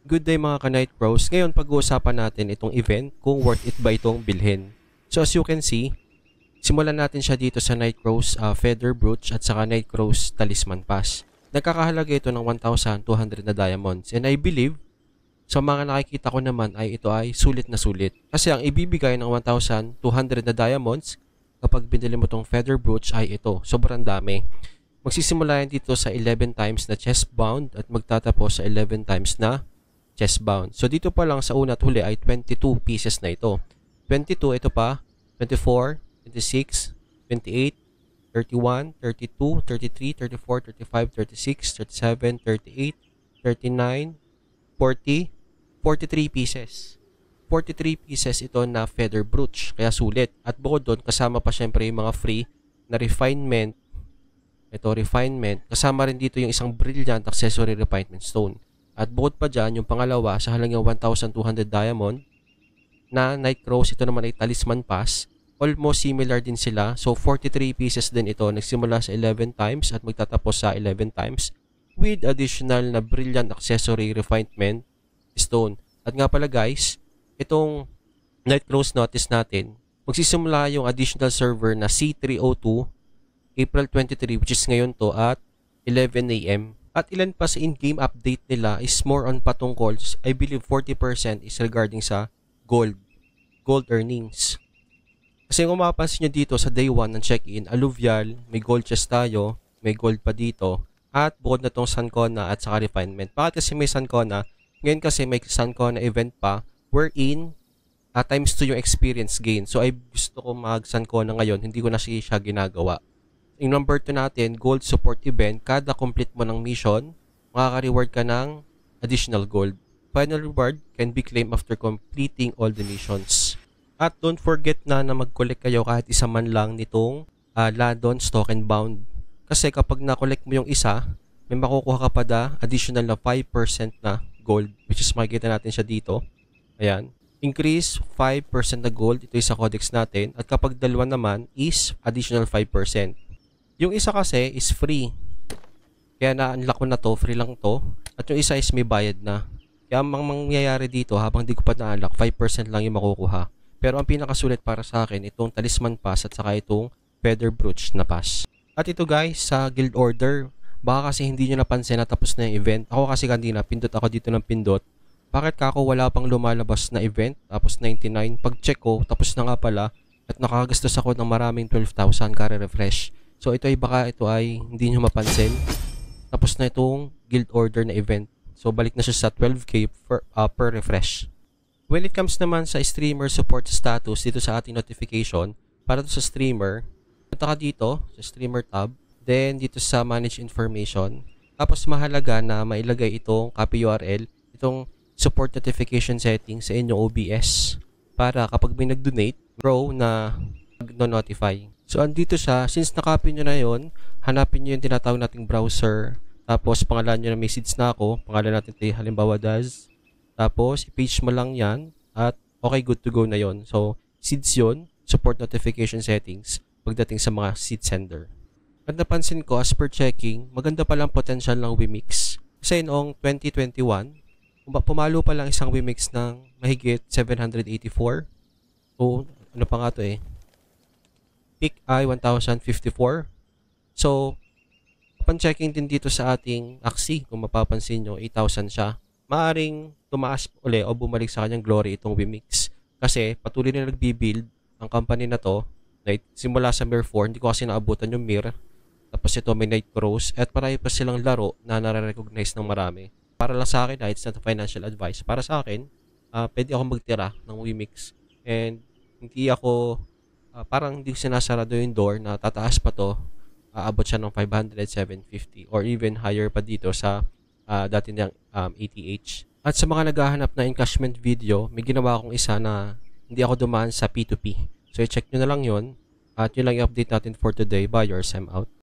Good day mga ka-Night Bros. Ngayon pag-uusapan natin itong event kung worth it ba itong bilhin. So as you can see, simulan natin siya dito sa Night Crows Feather Brooch at saka Night Crows Talisman Pass. Nagkakahalaga ito ng 1,200 na diamonds and I believe sa mga nakikita ko naman ay ito ay sulit na sulit. Kasi ang ibibigay ng 1,200 na diamonds kapag binili mo tong Feather Brooch ay ito. Sobrang dami. Magsisimula yan dito sa 11 times na chest bound at magtatapos sa 11 times na chest bound. So dito pa lang sa una at huli ay 22 pieces na ito. 22, ito pa, 24, 26, 28, 31, 32, 33, 34, 35, 36, 37, 38, 39, 40, 43 pieces. 43 pieces ito na feather brooch, kaya sulit. At bukod doon, kasama pa syempre yung mga free na refinement. Ito, refinement. Kasama rin dito yung isang brilliant accessory refinement stone. At bukod pa dyan, yung pangalawa sa halagang 1,200 diamond na Night Crows, ito naman ay Talisman Pass. Almost similar din sila. So 43 pieces din ito. Nagsimula sa 11 times at magtatapos sa 11 times with additional na brilliant accessory refinement stone. At nga pala guys, itong Night Crows notice natin, magsisimula yung additional server na C302 April 23, which is ngayon to at 11 AM. At ilan pa sa in-game update nila is more on patungkol, I believe 40% is regarding sa gold earnings. Kasi kung mapapansin nyo dito sa day 1 ng check-in, alluvial, may gold chest tayo, may gold pa dito, at bukod na tong Sancona at saka refinement. Bakit kasi may Sancona? Ngayon kasi may Sancona event pa, wherein times 2 yung experience gain. So ay gusto ko mag-Sancona ngayon, hindi ko na siya ginagawa. Yung number 2 natin, gold support event, kada complete mo ng mission, makaka-reward ka ng additional gold. Final reward can be claimed after completing all the missions. At don't forget na mag-collect kayo kahit isa man lang nitong Ladon's Token Bound. Kasi kapag na-collect mo yung isa, may makukuha ka pa additional na 5% na gold, which is makikita natin siya dito. Ayan. Increase 5% na gold, ito yung sa codex natin. At kapag dalawa naman is additional 5%. Yung isa kasi is free. Kaya na-unlock ko na to, free lang to. At yung isa is may bayad na. Kaya ang mangyayari dito habang di ko pa na-unlock, 5% lang yung makukuha. Pero ang pinakasulit para sa akin, itong Talisman Pass at saka itong Feather Brooch na pass. At ito guys, sa guild order, baka kasi hindi nyo napansin na tapos na yung event. Ako kasi kanina, pindot ako dito ng pindot. Bakit ka ako wala pang lumalabas na event? Tapos 99. Pag-check ko, tapos na nga pala. At nakagastos ako ng maraming 12,000 kare-refresh. So ito ay baka ito ay hindi nyo mapansin. Tapos na itong guild order na event. So balik na siya sa 12k per refresh. When it comes naman sa streamer support status dito sa ating notification, para to sa streamer, punta ka dito sa streamer tab, then dito sa manage information. Tapos mahalaga na mailagay itong copy URL, itong support notification settings sa inyong OBS para kapag may nag-donate, bro na mag-notify. So andito siya, since na-copy nyo na yon, hanapin nyo yung tinatawag nating browser, tapos pangalan nyo na may seeds na ako, pangalan natin ito halimbawa Daz, tapos i-page mo lang yan, at okay, good to go na yon. So seeds yon, support notification settings, pagdating sa mga seed sender. At napansin ko, as per checking, maganda palang potential ng Wimix. Kasi noong 2021, pumalo pa lang isang Wimix ng mahigit 784. So ano pa nga to peak ay 1054. So, upon checking din dito sa ating Axie, kung mapapansin nyo, 8,000 siya. Maaring tumaas uli o bumalik sa kanyang glory itong Wimix. Kasi patuloy na nagbibuild ang company na to. Simula sa Mir 4, hindi ko kasi naabutan yung Mir. Tapos ito may Night Crows. At marami pa silang laro na nare-recognize ng marami. Para lang sa akin, it's not a financial advice. Para sa akin, pwede ako magtira ng Wimix. And hindi ako parang hindi sinasarado yung door na tataas pa to, aabot siya ng 500, 750 or even higher pa dito sa dati niyang ATH. At sa mga naghahanap na encashment video, may ginawa akong isa na hindi ako dumaan sa P2P. So i-check nyo na lang yun at yun lang i-update natin for today. Bye, yours, I'm out.